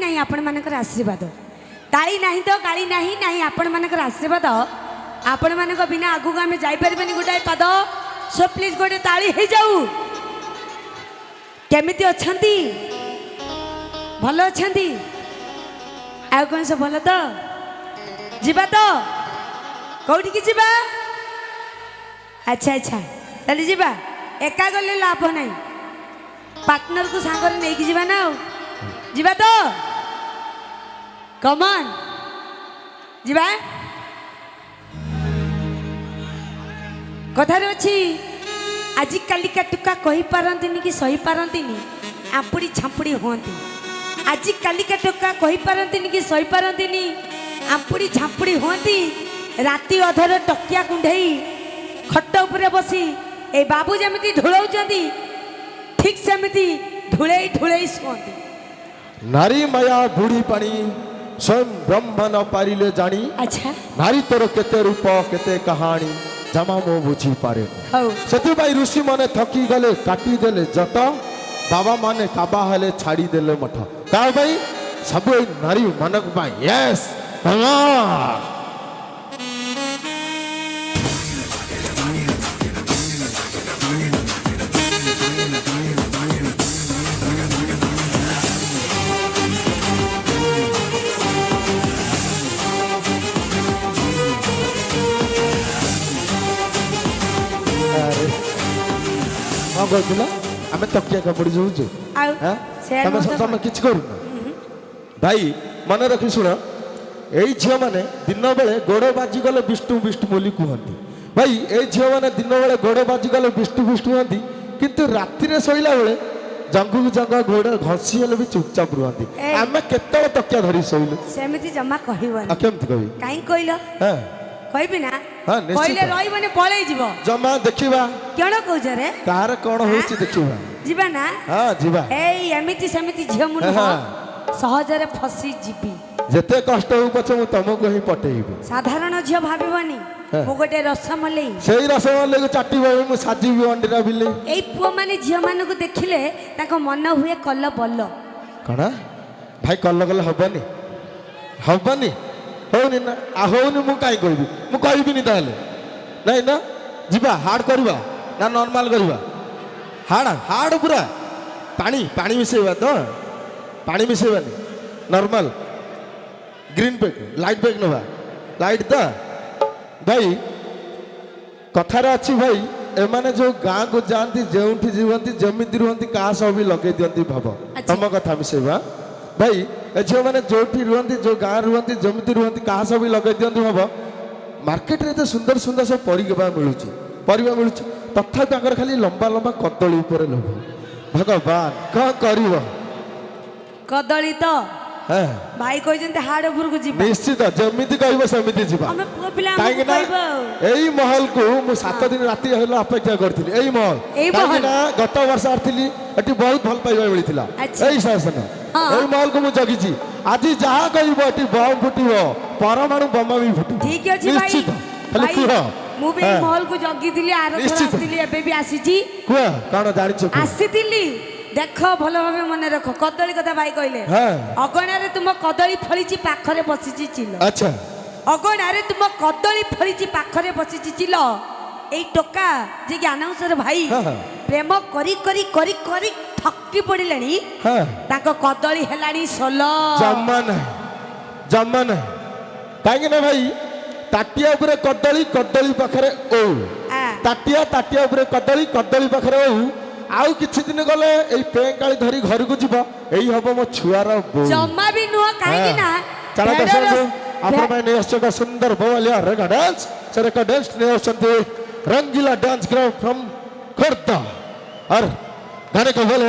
नहीं आपण मानकर आशीर्वाद ताली नहीं तो गाड़ी नहीं नहीं आपण मानकर आशीर्वाद आपण मान बिना आगू आम जापरि गोटाए पाद सो प्लीज गोटे ताली हो जाऊ केमिति अछंती भल अछंती आ कौन सब भल तो जीवा तो कौटी की जीवा अच्छा अच्छा चली जीवा एका गले लाभ नहीं पार्टनर को सांगरे नहीं की जीवा ना जीवा तो कमन जीवा कथार अच्छी आज कालिका टुका कही पारंतिनी कि सही पारंतिनी आपुड़ी छापुड़ी होती आज कालिका टुका कही पारंतिनी कि सही पारंतिनी आपुड़ी झापुड़ी होती राति अधर टकिया कुंडई खट उपरे बसी ए बाबू जमी ढुलाउଛନ୍ତି ठीक सेमती ढुले ढुले शुंती नारी माया बुढ़ी पानी स्वयं ब्रह्म न पारिले जानी अच्छा नारी तोर केते रूप केते कहानी जमा मो बुझी पारे से ऋषि माने थकी गले काटी देले जट बाबा माने काबा हेले छाड़ी देले मठ का भाई सब नारी मानक यस आम तकिया कपड़ी जोचु तुम कि भाई मन रखी शुण यही झील मैंने दिन बेले गोड़ बाजिगले विष्णु विष्णु बोली कहती भाई ये झील मैंने दिन बेले गोड़ बाजिगले विष्णु विष्णु कहती किंतु राति शोला बेले जंगू जंग गोड़ घसी हेल्ले भी चुपचाप रुहती आम केत तकिया धरी शोलु सेमती जमा कहबनी केमती कहि काई कहलो कहबी ना हां कहले रही माने पळै जीवो जमा देखिबा केण कहउछ रे कार कोन होछि देखिबा जीवा ना हां जीवा एई एमिति सेमिति झियो मुनु सहज रे फसी जीबी जेते कष्ट हो पछे मु तुमको ही पटेइबी साधारण झियो भाबिबनी मु गोटे रसमलाई सेई रसमलाई को चाटी बाबू मु साजीबी अंडीरा बिले एई पुओ माने झियो माने को देखिले ताको मन हुए कल्ल बल्ल कणा भाई कल्ल कल्ल हबनी हबनी होनी ना आ होनी मु काई कहबी मु कहबिनी ताले नहीं ना जीवा हार्ड करबा ना नॉर्मल करबा हार्ड हार्ड पूरा पानी पानी मिसेबा तो पानी मिसेबानी normal green pack light pack नबा लाइट तो भाई कथार अच्छी भाई एमाने जो गाँ को जाती जो जीवंती जमीती रुहती क्या सब भी लगे दिखती भाव तुम कथा मिसेबा भाई ए झील मैंने जो रुहती जो गाँ रुहती जमीती रुहती क्या सब भी लगे दिखती भाव मार्केट रे तो सुंदर सुंदर सब परिवा मिलूँ तथा खाली लंबा लंबा कदली उपर लोभ भगवान कौन कर कदली तो भाई कहते हाड़ उपरक जी निश्चित जमीती कह सेमती जीवा कहीं महल को मु 7 दिन राति अपेक्षा करी यही महल गत वर्ष आती बहुत भल पाइबा मिलता यही शासन यही महल को मुझे जगी आज जहाँ कह बम फुट परमाणु बम भी फुट ठीक अच्छे निश्चित मु भी महल को जगी थी आर एबे भी आसी कौन जानी देख भल भाव मन रख कदली कथा भाई कहले अगणार तुम कदली फली पाखरे बसी चिल अच्छा अगणार तुम कदली फली पाखरे बसी चिल एई टोका जे कि अनाउंसर भाई प्रेम करी करी करी करी थकी पड़िलानी ताको कदली हेलानी सोल जम्मा ना कहीं ना भाई ताटिया उपरे कदली कदली पाखरे ओ ताटिया ताटिया उपरे कदली कदली पाखरे ओ आउ किछि दिन गले एई पेंकाली धरी घर को जीव एई हबो मो छुआर बो जम्मा भी नुह काहे ना चला दर्शक आपण में नेस्टका सुंदर बोलिया रेगा डांस से रेगा डांस नेस्टंते रंगीला डांस ग्राउंड फ्रॉम खोर्धा और गाने को बोले